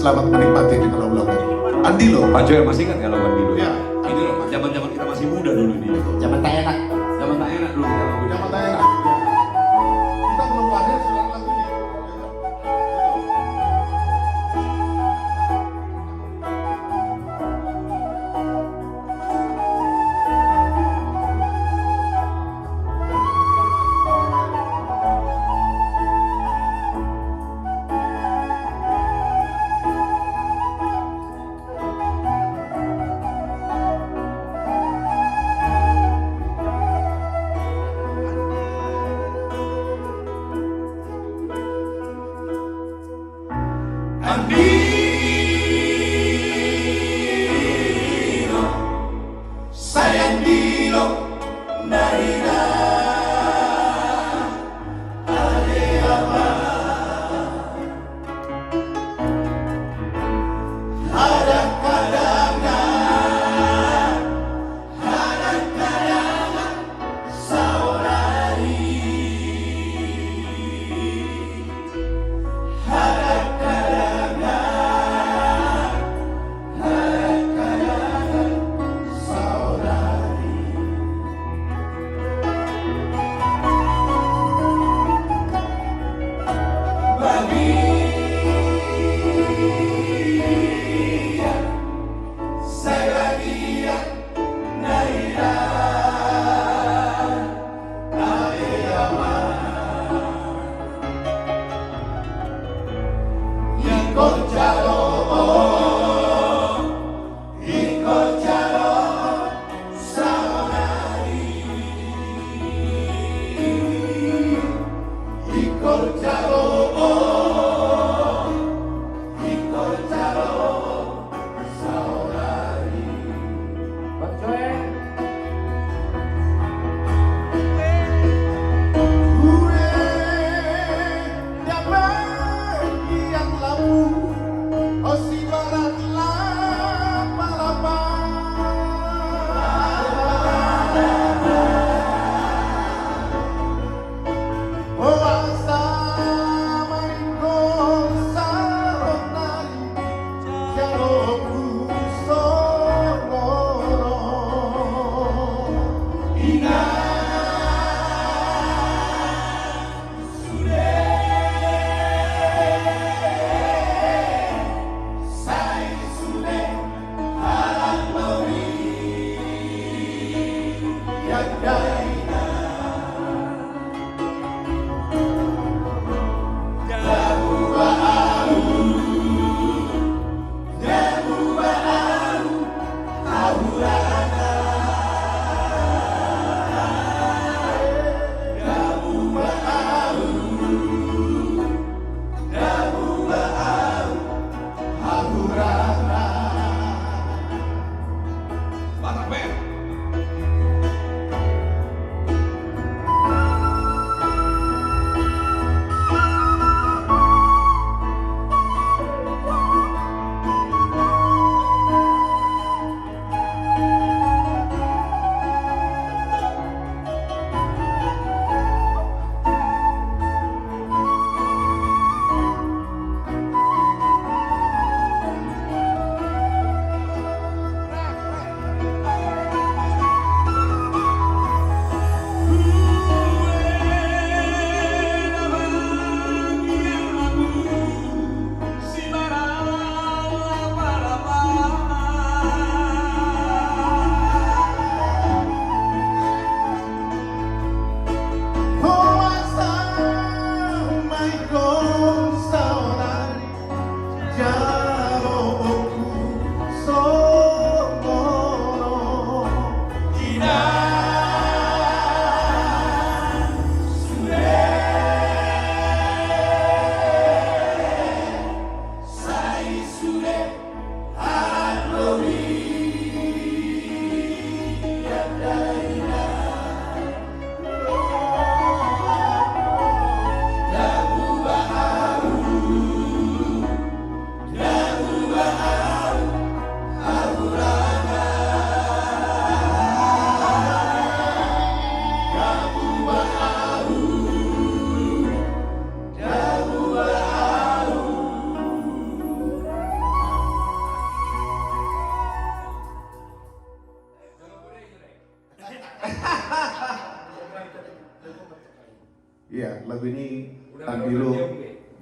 selamat menikmati dengan lagu-lagu Andilo. Pak Joel masih ingat kalau Andilo? Ya, Ini zaman-zaman kita masih muda dulu nih. Zaman tak enak. Zaman tak enak dulu kita lagu. Zaman tak enak. Kita belum lahir sudah lagu ini. Andilo, sayang Dilo, Narina, Adeama, Kadang-kadang saudari.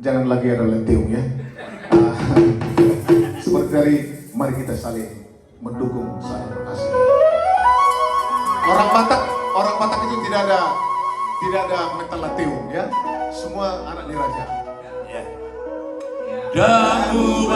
jangan lagi ada lentium ya. Ah, seperti dari mari kita saling mendukung, saling berkasih. Orang Batak itu tidak ada mental lentium ya. Semua anak diraja. Dahulu